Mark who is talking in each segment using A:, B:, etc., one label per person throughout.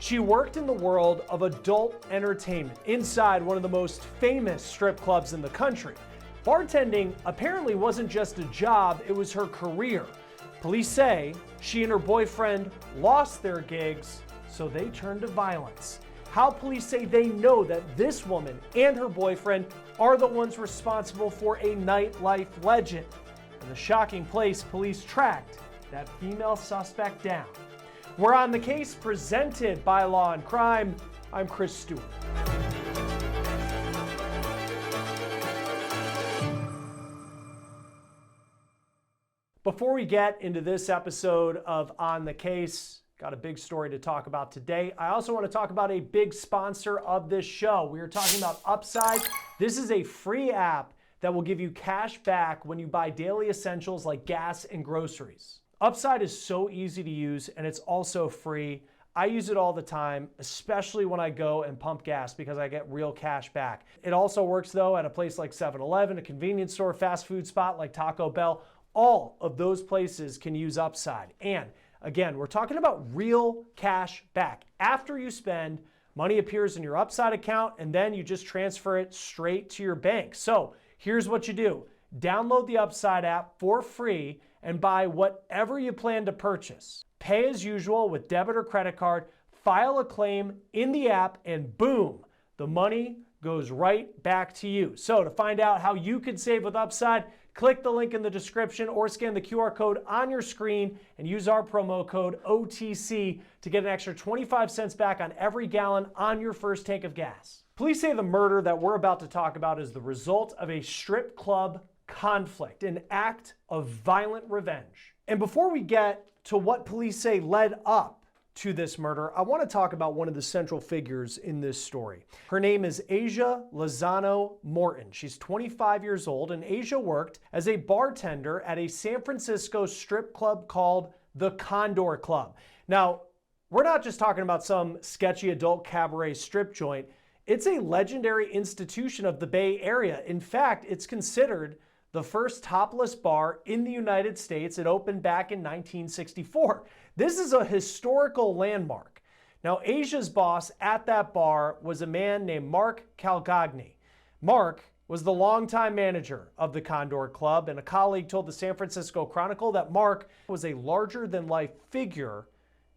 A: She worked in the world of adult entertainment inside one of the most famous strip clubs in the country. Bartending apparently wasn't just a job, it was her career. Police say she and her boyfriend lost their gigs, so they turned to violence. How police say they know that this woman and her boyfriend are the ones responsible for a nightlife legend. And the shocking place police tracked that female suspect down. We're on the case, presented by Law&Crime. I'm Chris Stewart. Before we get into this episode of On the Case, got a big story to talk about today. I also want to talk about a big sponsor of this show. We are talking about Upside. This is a free app that will give you cash back when you buy daily essentials like gas and groceries. Upside is so easy to use and it's also free. I use it all the time, especially when I go and pump gas because I get real cash back. It also works though at a place like 7-Eleven, a convenience store, fast food spot like Taco Bell. All of those places can use Upside. And again, we're talking about real cash back. After you spend, money appears in your Upside account and then you just transfer it straight to your bank. So here's what you do. Download the Upside app for free and buy whatever you plan to purchase. Pay as usual with debit or credit card, file a claim in the app, and boom, the money goes right back to you. So to find out how you can save with Upside, click the link in the description or scan the QR code on your screen and use our promo code OTC to get an extra 25 cents back on every gallon on your first tank of gas. Police say the murder that we're about to talk about is the result of a strip club conflict, an act of violent revenge. And before we get to what police say led up to this murder, I want to talk about one of the central figures in this story. Her name is Asia Morton. She's 25 years old, and Asia worked as a bartender at a San Francisco strip club called the Condor Club. Now, we're not just talking about some sketchy adult cabaret strip joint. It's a legendary institution of the Bay Area. In fact, it's considered the first topless bar in the United States. It opened back in 1964. This is a historical landmark. Now, Asia's boss at that bar was a man named Mark Calcagni. Mark was the longtime manager of the Condor Club, and a colleague told the San Francisco Chronicle that Mark was a larger-than-life figure,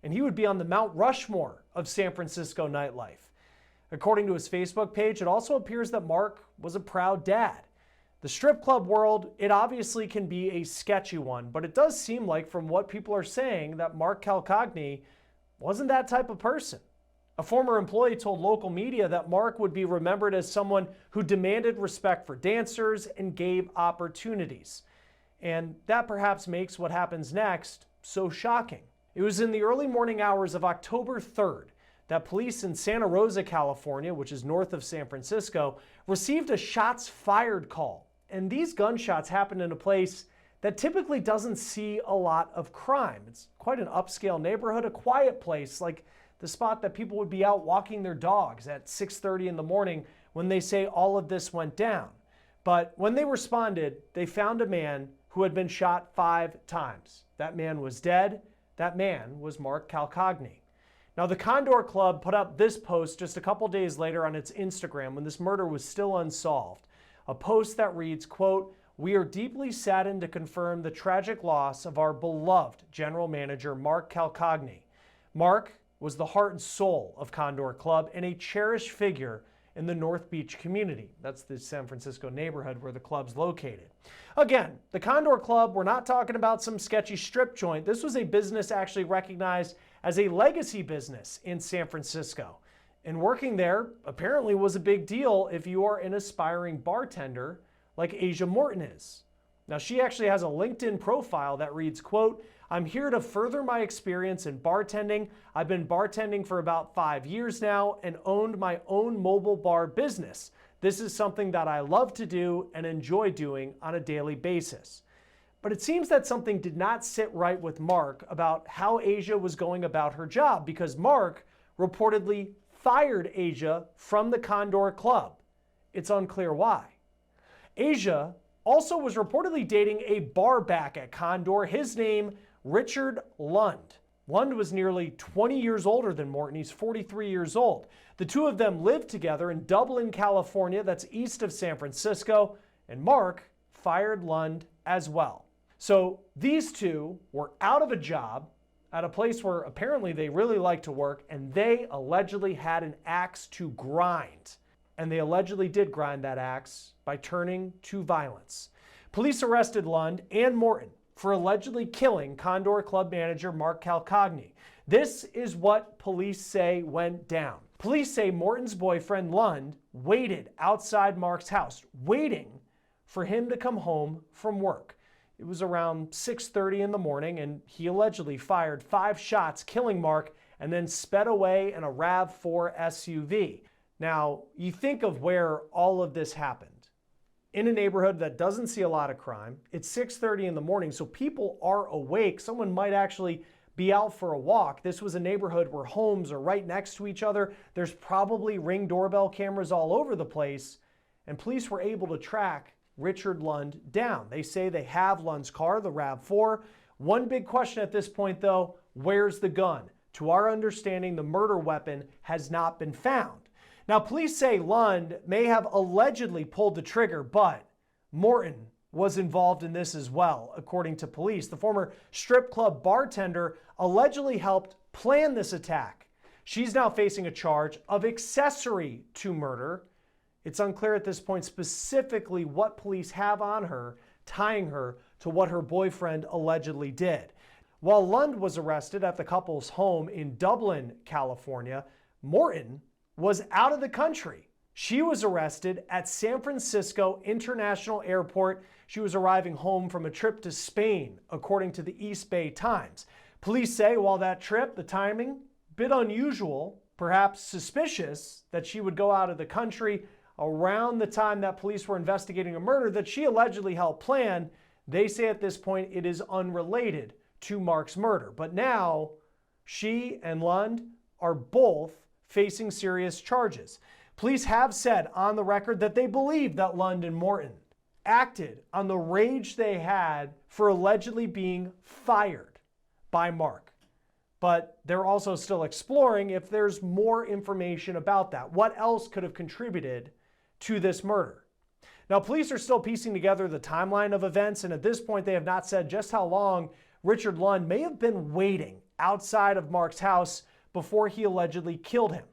A: and he would be on the Mount Rushmore of San Francisco nightlife. According to his Facebook page, it also appears that Mark was a proud dad. The strip club world, it obviously can be a sketchy one, but it does seem like, from what people are saying, that Mark Calcagni wasn't that type of person. A former employee told local media that Mark would be remembered as someone who demanded respect for dancers and gave opportunities. And that perhaps makes what happens next so shocking. It was in the early morning hours of October 3rd that police in Santa Rosa, California, which is north of San Francisco, received a shots fired call. And these gunshots happened in a place that typically doesn't see a lot of crime. It's quite an upscale neighborhood, a quiet place, like the spot that people would be out walking their dogs at 6:30 in the morning when they say all of this went down. But when they responded, they found a man who had been shot 5 times. That man was dead. That man was Mark Calcagni. Now, the Condor Club put up this post just a couple days later on its Instagram when this murder was still unsolved. A post that reads, quote, "We are deeply saddened to confirm the tragic loss of our beloved general manager, Mark Calcagni. Mark was the heart and soul of Condor Club and a cherished figure in the North Beach community." That's the San Francisco neighborhood where the club's located. Again, the Condor Club, we're not talking about some sketchy strip joint. This was a business actually recognized as a legacy business in San Francisco. And working there apparently was a big deal if you are an aspiring bartender like Asia Morton is. Now, she actually has a LinkedIn profile that reads, quote, "I'm here to further my experience in bartending. I've been bartending for about 5 years now and owned my own mobile bar business. This is something that I love to do and enjoy doing on a daily basis." But it seems that something did not sit right with Mark about how Asia was going about her job, because Mark reportedly fired Asia from the Condor Club. It's unclear why. Asia also was reportedly dating a bar back at Condor, his name Richard Lund. Lund was nearly 20 years older than Morton. He's 43 years old. The two of them lived together in Dublin, California, that's east of San Francisco, and Mark fired Lund as well. So these two were out of a job at a place where apparently they really like to work, and they allegedly had an axe to grind. And they allegedly did grind that axe by turning to violence. Police arrested Lund and Morton for allegedly killing Condor Club manager Mark Calcagni. This is what police say went down. Police say Morton's boyfriend Lund waited outside Mark's house, waiting for him to come home from work. It was around 6:30 in the morning, and he allegedly fired 5 shots, killing Mark, and then sped away in a RAV4 SUV. Now, you think of where all of this happened. In a neighborhood that doesn't see a lot of crime. It's 6:30 in the morning, so people are awake. Someone might actually be out for a walk. This was a neighborhood where homes are right next to each other. There's probably Ring doorbell cameras all over the place, and police were able to track Richard Lund down. They say they have Lund's car, the RAV4. One big question at this point, though, where's the gun? To our understanding, the murder weapon has not been found. Now, police say Lund may have allegedly pulled the trigger, but Morton was involved in this as well, according to police. The former strip club bartender allegedly helped plan this attack. She's now facing a charge of accessory to murder. It's unclear at this point specifically what police have on her, tying her to what her boyfriend allegedly did. While Lund was arrested at the couple's home in Dublin, California, Morton was out of the country. She was arrested at San Francisco International Airport. She was arriving home from a trip to Spain, according to the East Bay Times. Police say while that trip, the timing, a bit unusual, perhaps suspicious that she would go out of the country around the time that police were investigating a murder that she allegedly helped plan. They say at this point it is unrelated to Mark's murder. But now she and Lund are both facing serious charges. Police have said on the record that they believe that Lund and Morton acted on the rage they had for allegedly being fired by Mark. But they're also still exploring if there's more information about that. What else could have contributed to this murder? Now, police are still piecing together the timeline of events, and at this point, they have not said just how long Richard Lund may have been waiting outside of Mark's house before he allegedly killed him.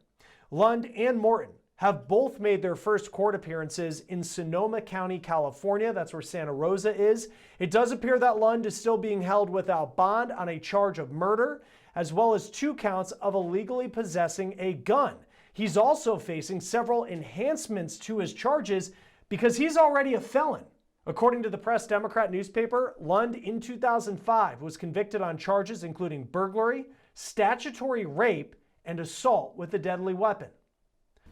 A: Lund and Morton have both made their first court appearances in Sonoma County, California. That's where Santa Rosa is. It does appear that Lund is still being held without bond on a charge of murder, as well as 2 counts of illegally possessing a gun. He's also facing several enhancements to his charges because he's already a felon. According to the Press Democrat newspaper, Lund in 2005 was convicted on charges including burglary, statutory rape, and assault with a deadly weapon.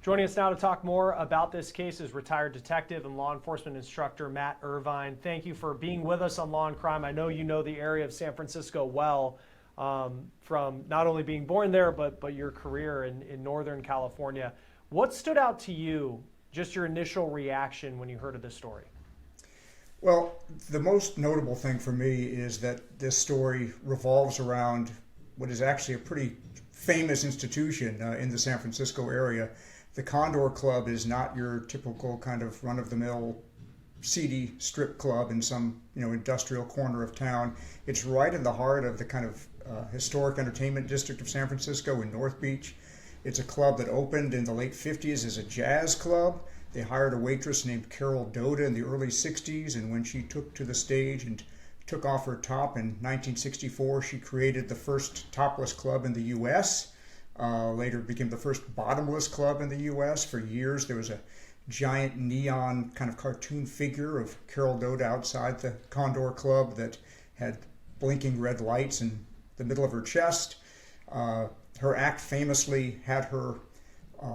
A: Joining us now to talk more about this case is retired detective and law enforcement instructor Matt Irvine. Thank you for being with us on Law&Crime. I know you know the area of San Francisco well, from not only being born there, but your career in Northern California. What stood out to you, just your initial reaction when you heard of this story?
B: Well, the most notable thing for me is that this story revolves around what is actually a pretty famous institution in the San Francisco area. The Condor Club is not your typical kind of run-of-the-mill seedy strip club in some industrial corner of town. It's right in the heart of the kind of historic entertainment district of San Francisco in North Beach. It's a club that opened in the late 50s as a jazz club. They hired a waitress named Carol Doda in the early 60s, and when she took to the stage and took off her top in 1964, she created the first topless club in the U.S. Later became the first bottomless club in the U.S. For years, there was a giant neon kind of cartoon figure of Carol Doda outside the Condor Club that had blinking red lights in the middle of her chest. Her act famously had her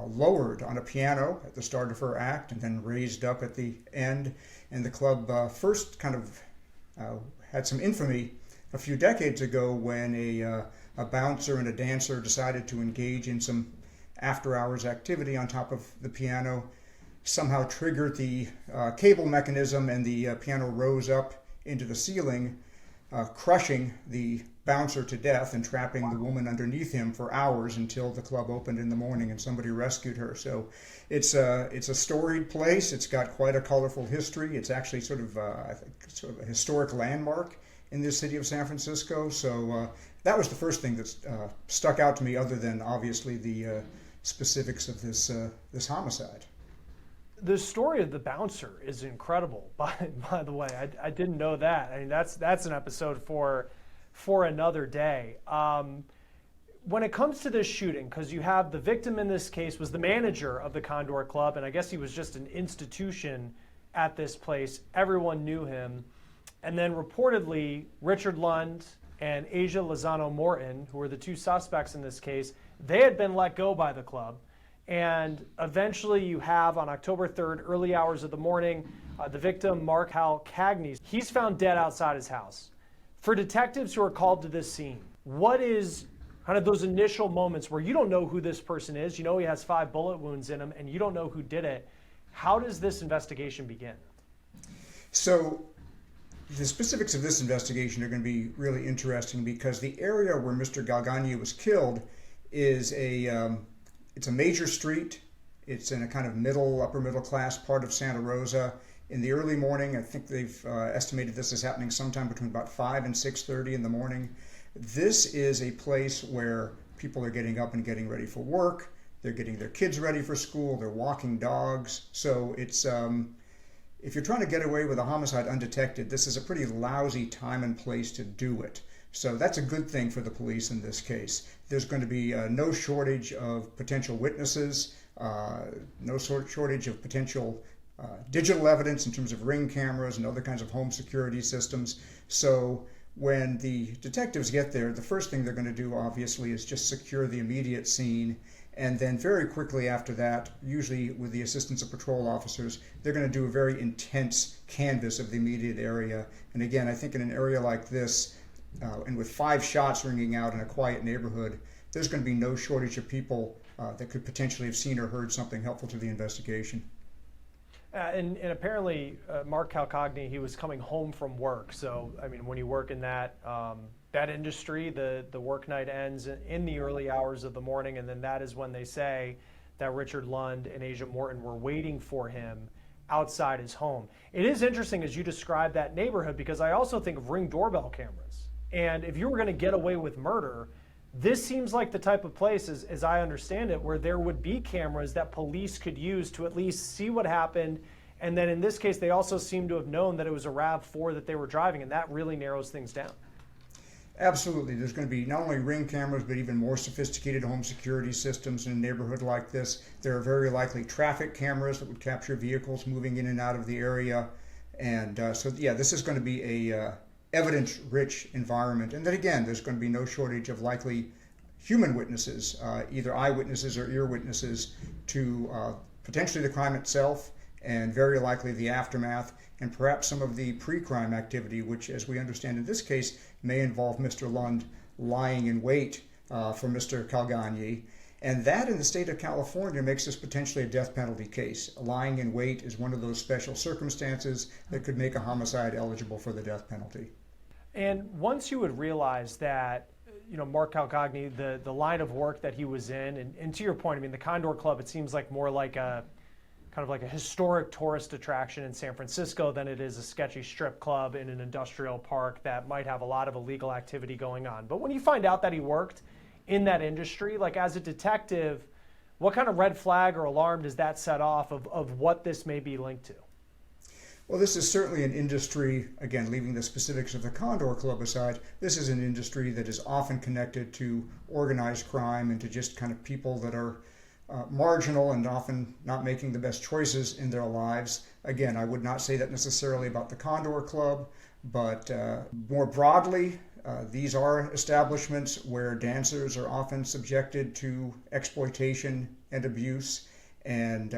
B: lowered on a piano at the start of her act and then raised up at the end. And the club first kind of had some infamy a few decades ago when a bouncer and a dancer decided to engage in some after-hours activity on top of the piano, somehow triggered the cable mechanism, and the piano rose up into the ceiling, crushing the bouncer to death and trapping the woman underneath him for hours until the club opened in the morning and somebody rescued her. So it's a storied place. It's got quite a colorful history. It's actually sort of I think sort of a historic landmark in the city of San Francisco. So that was the first thing that stuck out to me, other than obviously the specifics of this homicide.
A: The story of the bouncer is incredible. By the way, I didn't know that. I mean, that's an episode for another day. When it comes to this shooting, because you have the victim in this case was the manager of the Condor Club, and I guess he was just an institution at this place. Everyone knew him. And then reportedly, Richard Lund and Asia Morton, who were the two suspects in this case, they had been let go by the club. And eventually you have, on October 3rd, early hours of the morning, the victim, Mark Calcagni, he's found dead outside his house. For detectives who are called to this scene, what is kind of those initial moments where you don't know who this person is, you know he has 5 bullet wounds in him, and you don't know who did it? How does this investigation begin?
B: So the specifics of this investigation are going to be really interesting, because the area where Mr. Calcagni was killed is it's a major street. It's in a kind of upper middle class part of Santa Rosa. In the early morning, I think they've estimated this is happening sometime between about 5 and 6:30 in the morning. This is a place where people are getting up and getting ready for work. They're getting their kids ready for school. They're walking dogs. So it's if you're trying to get away with a homicide undetected, this is a pretty lousy time and place to do it. So that's a good thing for the police in this case. There's going to be no shortage of potential witnesses, no shortage of potential digital evidence in terms of Ring cameras and other kinds of home security systems. So when the detectives get there, the first thing they're going to do, obviously, is just secure the immediate scene. And then very quickly after that, usually with the assistance of patrol officers, they're going to do a very intense canvass of the immediate area. And again, I think in an area like this, and with 5 shots ringing out in a quiet neighborhood, there's going to be no shortage of people that could potentially have seen or heard something helpful to the investigation.
A: And apparently, Mark Calcagni, he was coming home from work. So, I mean, when you work in that industry, the work night ends in the early hours of the morning, and then that is when they say that Richard Lund and Asia Morton were waiting for him outside his home. It is interesting as you describe that neighborhood, because I also think of Ring doorbell cameras. And if you were going to get away with murder, this seems like the type of place, as I understand it, where there would be cameras that police could use to at least see what happened. And then in this case, they also seem to have known that it was a RAV4 that they were driving, and that really narrows things down.
B: Absolutely. There's going to be not only Ring cameras, but even more sophisticated home security systems in a neighborhood like this. There are very likely traffic cameras that would capture vehicles moving in and out of the area. And so, yeah, this is going to be a evidence-rich environment. And then again, there's going to be no shortage of likely human witnesses, either eyewitnesses or ear witnesses to potentially the crime itself, and very likely the aftermath, and perhaps some of the pre-crime activity, which, as we understand in this case, may involve Mr. Lund lying in wait for Mr. Calcagni. And that, in the state of California, makes this potentially a death penalty case. Lying in wait is one of those special circumstances that could make a homicide eligible for the death penalty. And
A: once you would realize that, you know, Mark Calcagni, the line of work that he was in, and to your point, I mean, the Condor Club, it seems like more like a kind of like a historic tourist attraction in San Francisco than it is a sketchy strip club in an industrial park that might have a lot of illegal activity going on. But when you find out that he worked in that industry, like as a detective, what kind of red flag or alarm does that set off of what this may be linked to?
B: Well, this is certainly an industry, again, leaving the specifics of the Condor Club aside, this is an industry that is often connected to organized crime and to just kind of people that are marginal and often not making the best choices in their lives. Again, I would not say that necessarily about the Condor Club, but more broadly, these are establishments where dancers are often subjected to exploitation and abuse, and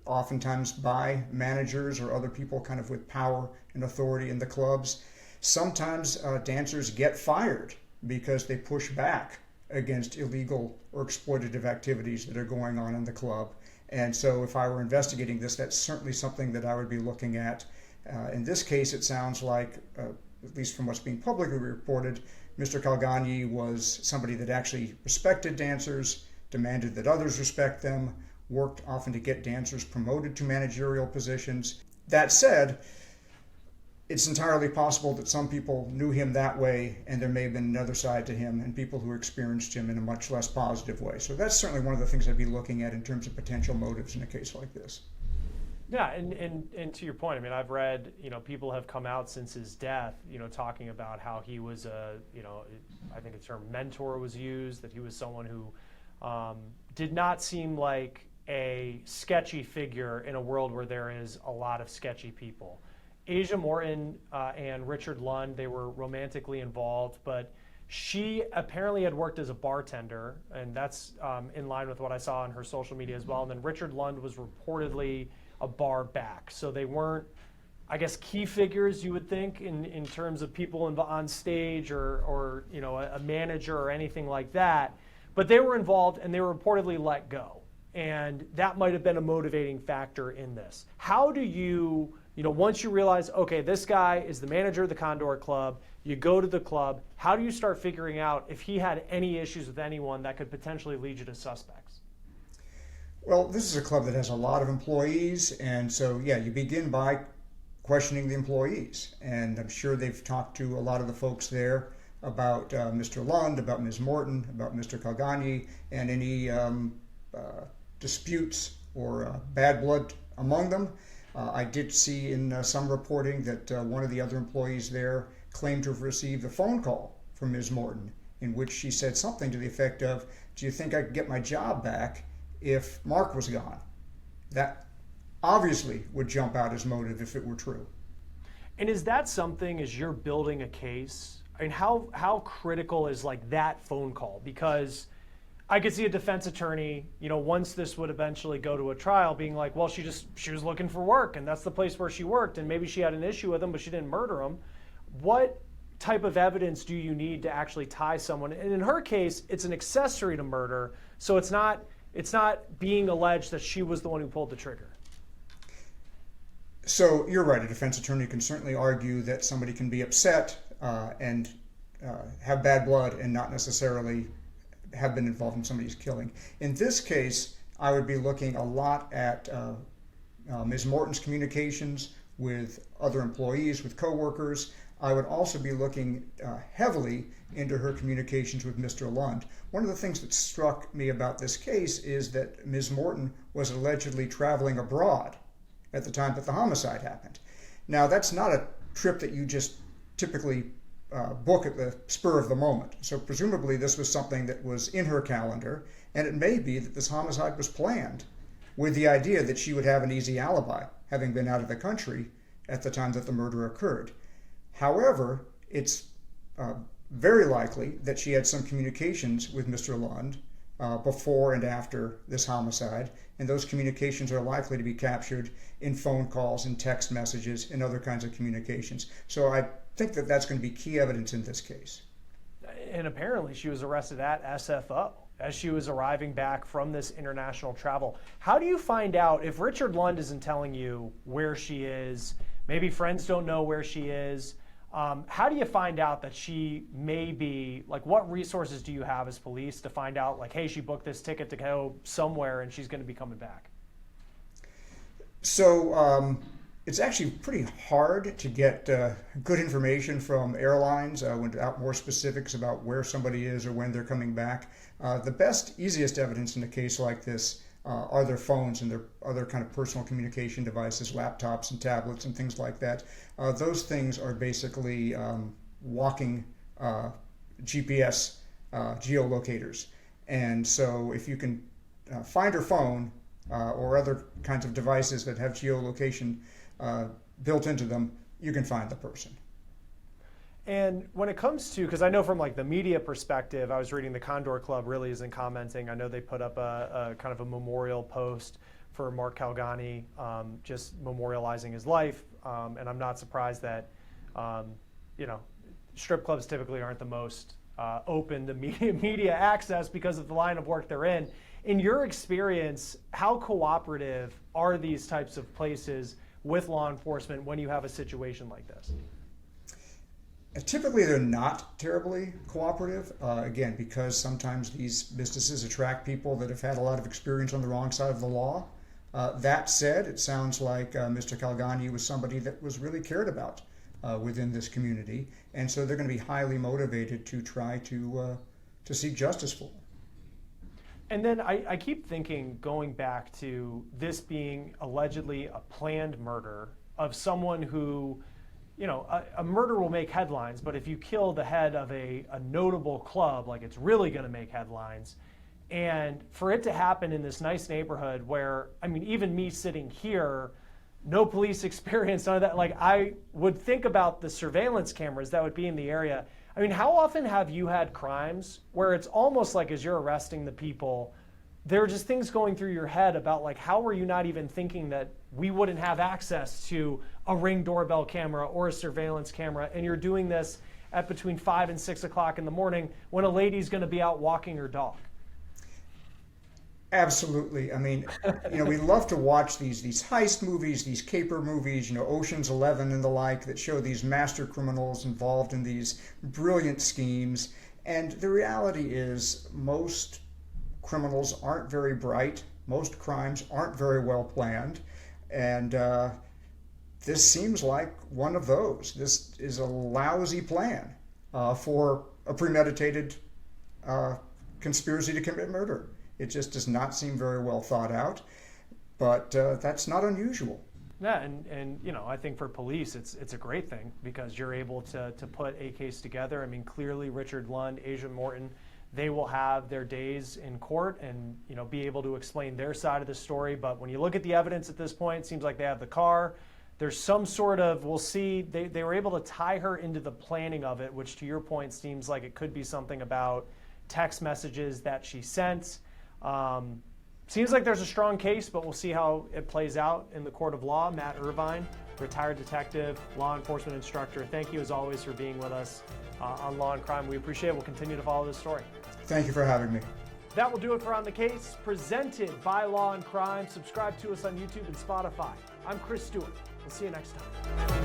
B: oftentimes by managers or other people kind of with power and authority in the clubs. Sometimes dancers get fired because they push back against illegal or exploitative activities that are going on in the club. And so if I were investigating this, that's certainly something that I would be looking at. In this case, it sounds like, at least from what's being publicly reported, Mr. Calcagni was somebody that actually respected dancers, demanded that others respect them, worked often to get dancers promoted to managerial positions. That said, it's entirely possible that some people knew him that way, and there may have been another side to him and people who experienced him in a much less positive way. So that's certainly one of the things I'd be looking at in terms of potential motives in a case like this.
A: Yeah, and to your point, I mean, I've read, people have come out since his death, talking about how he was I think the term mentor was used, that he was someone who did not seem like a sketchy figure in a world where there is a lot of sketchy people. Asia Morton and Richard Lund, they were romantically involved, but she apparently had worked as a bartender, and that's in line with what I saw on her social media as well. And then Richard Lund was reportedly a bar back. So they weren't, I guess, key figures, you would think, in terms of people on stage or a manager or anything like that. But they were involved, and they were reportedly let go. And that might have been a motivating factor in this. How do you, once you realize, okay, this guy is the manager of the Condor Club, you go to the club, how do you start figuring out if he had any issues with anyone that could potentially lead you to suspects?
B: Well, this is a club that has a lot of employees, and so, yeah, you begin by questioning the employees. And I'm sure they've talked to a lot of the folks there about Mr. Lund, about Ms. Morton, about Mr. Calcagni, and any disputes or bad blood among them. I did see in some reporting that one of the other employees there claimed to have received a phone call from Ms. Morton in which she said something to the effect of, "Do you think I could get my job back if Mark was gone?" That obviously would jump out as motive if it were true.
A: And is that something, as you're building a case, I mean, how critical is like that phone call? Because I could see a defense attorney, once this would eventually go to a trial, being like, well, she was looking for work, and that's the place where she worked, and maybe she had an issue with him, but she didn't murder him. What type of evidence do you need to actually tie someone? And in her case, it's an accessory to murder, so it's not being alleged that she was the one who pulled the trigger.
B: So you're right. A defense attorney can certainly argue that somebody can be upset and have bad blood and not necessarily have been involved in somebody's killing. In this case, I would be looking a lot at Ms. Morton's communications with other employees, with coworkers. I would also be looking heavily into her communications with Mr. Lund. One of the things that struck me about this case is that Ms. Morton was allegedly traveling abroad at the time that the homicide happened. Now, that's not a trip that you just typically book at the spur of the moment. So presumably this was something that was in her calendar, and it may be that this homicide was planned with the idea that she would have an easy alibi, having been out of the country at the time that the murder occurred. However, it's very likely that she had some communications with Mr. Lund before and after this homicide, and those communications are likely to be captured in phone calls and text messages and other kinds of communications. So I think that that's going to be key evidence in this case.
A: And apparently she was arrested at SFO as she was arriving back from this international travel. How do you find out if Richard Lund isn't telling you where she is, maybe friends don't know where she is, how do you find out that she may be, like, what resources do you have as police to find out, like, hey, she booked this ticket to go somewhere and she's going to be coming back?
B: So it's actually pretty hard to get good information from airlines without more specifics about where somebody is or when they're coming back. The best, easiest evidence in a case like this are their phones and their other kind of personal communication devices, laptops and tablets and things like that. Those things are basically walking GPS geolocators. And so if you can find her phone or other kinds of devices that have geolocation built into them, you can find the person.
A: And when it comes to, because I know from like the media perspective, I was reading the Condor Club really isn't commenting. I know they put up a kind of a memorial post for Mark Calcagni, just memorializing his life. And I'm not surprised that, strip clubs typically aren't the most open to media access because of the line of work they're in. In your experience, how cooperative are these types of places with law enforcement when you have a situation like this?
B: Typically, they're not terribly cooperative, again, because sometimes these businesses attract people that have had a lot of experience on the wrong side of the law. That said, it sounds like Mr. Calcagni was somebody that was really cared about within this community, and so they're going to be highly motivated to try to seek justice for him.
A: And then I keep thinking, going back to this being allegedly a planned murder of someone who, you know, a murder will make headlines, but if you kill the head of a notable club, like, it's really going to make headlines. And for it to happen in this nice neighborhood where, I mean, even me sitting here, no police experience, none of that, like, I would think about the surveillance cameras that would be in the area. I mean, how often have you had crimes where it's almost like as you're arresting the people, there are just things going through your head about, like, how were you not even thinking that we wouldn't have access to a Ring doorbell camera or a surveillance camera, and you're doing this at between 5 and 6 o'clock in the morning when a lady's going to be out walking her dog?
B: Absolutely. I mean, you know, we love to watch these heist movies, these caper movies, you know, Ocean's 11 and the like, that show these master criminals involved in these brilliant schemes. And the reality is most criminals aren't very bright. Most crimes aren't very well planned. And this seems like one of those. This is a lousy plan for a premeditated conspiracy to commit murder. It just does not seem very well thought out, but that's not unusual.
A: Yeah, and you know, I think for police, it's a great thing because you're able to put a case together. I mean, clearly Richard Lund, Asia Morton, they will have their days in court and, you know, be able to explain their side of the story. But when you look at the evidence at this point, it seems like they have the car. There's some sort of, we'll see, they were able to tie her into the planning of it, which to your point seems like it could be something about text messages that she sent. Seems like there's a strong case, but we'll see how it plays out in the court of law. Matt Irvine, retired detective, law enforcement instructor. Thank you as always for being with us on Law and Crime. We appreciate it. We'll continue to follow this story.
B: Thank you for having me.
A: That will do it for On the Case, presented by Law and Crime. Subscribe to us on YouTube and Spotify. I'm Chris Stewart. We'll see you next time.